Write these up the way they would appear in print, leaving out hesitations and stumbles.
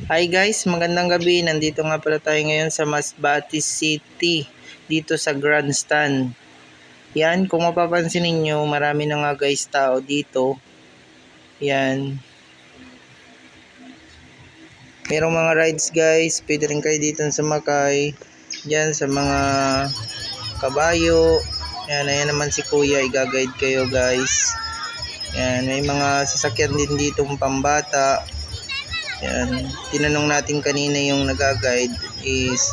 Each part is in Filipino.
Hi guys, magandang gabi. Nandito nga pala tayo ngayon sa Masbate City, dito sa Grandstand. Yan, kung mapapansin ninyo, marami na nga guys tao dito. Yan. Merong mga rides guys, pwede rin kayo dito sumakay. Yan, sa mga kabayo. Yan, ayan naman si Kuya, i-guide kayo guys. Yan, may mga sasakyan din dito pambata. Yan, tinanong natin kanina yung nag-guide is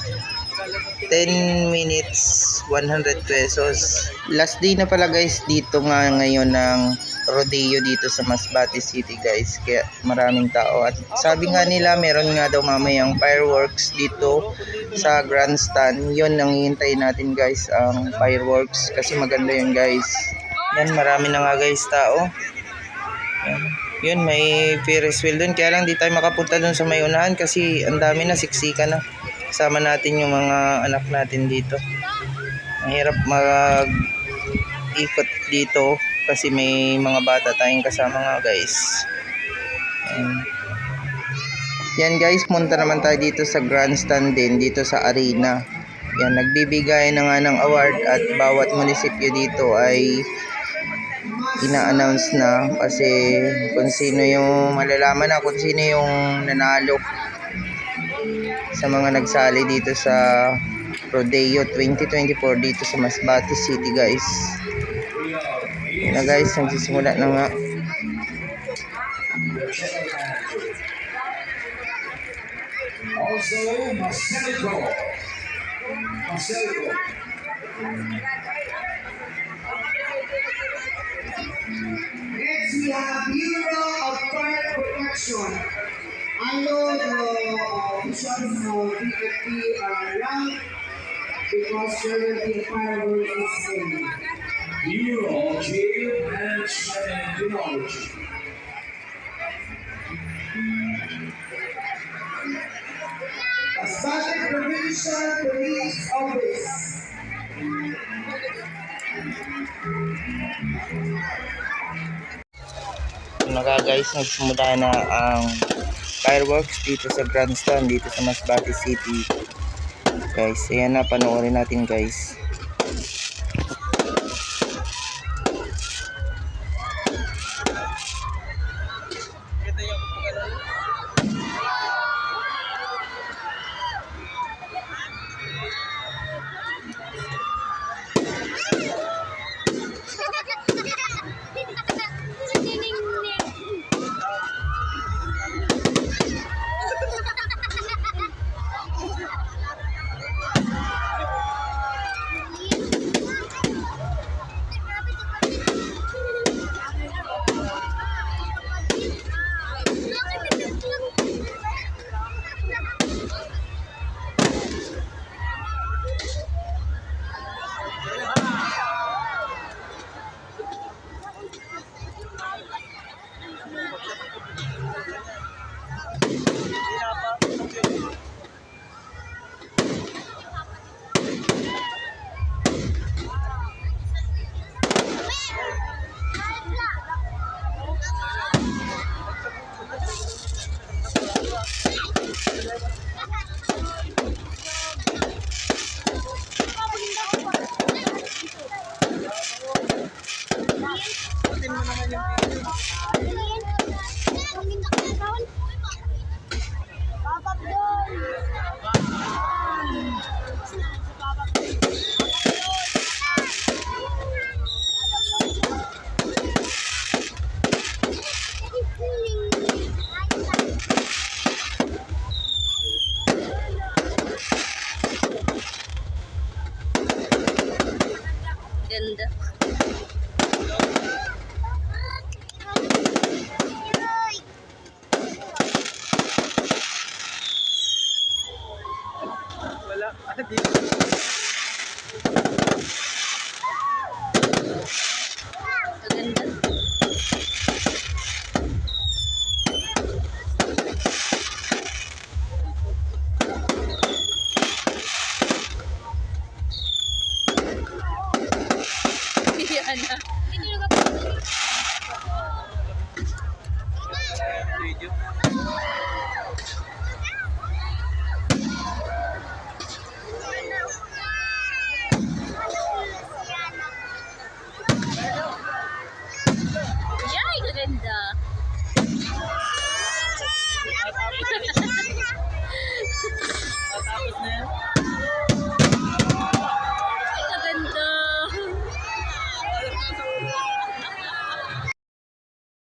10 minutes 100 pesos. Last day na pala guys dito nga ngayon ng rodeo dito sa Masbate City guys, kaya maraming tao. At sabi nga nila meron nga daw mamayang fireworks dito sa Grandstand. Yun ang hihintay natin guys, ang fireworks, kasi maganda yun guys. Yan, marami na nga guys tao. Yan. Yun, may Ferris wheel dun. Kaya lang di tayo makapunta dun sa may unahan kasi ang dami na, siksika na. Kasama natin yung mga anak natin dito. Mahirap mag-ikot dito kasi may mga bata tayong kasama nga guys. Yan guys, punta naman tayo dito sa Grandstand din, dito sa arena. Yan, nagbibigay na nga ng award at bawat munisipyo dito ay ina-announce na kasi kung sino yung malalaman na kung sino yung nanalo sa mga nagsali dito sa Rodeo 2024 dito sa Masbate City guys. Yun na guys, nagsisimula na nga. Also, Marcelo. Next, we have Bureau of Fire Protection. I know the officials of BFP are around because there will be a fireworks display. Bureau of Jail Management and Technology. Masbate Provincial Police Office. Mga guys, nagsimula na ang fireworks dito sa Grandstand dito sa Masbate City guys. Ayan na, panoorin natin guys. Ganda. Wala.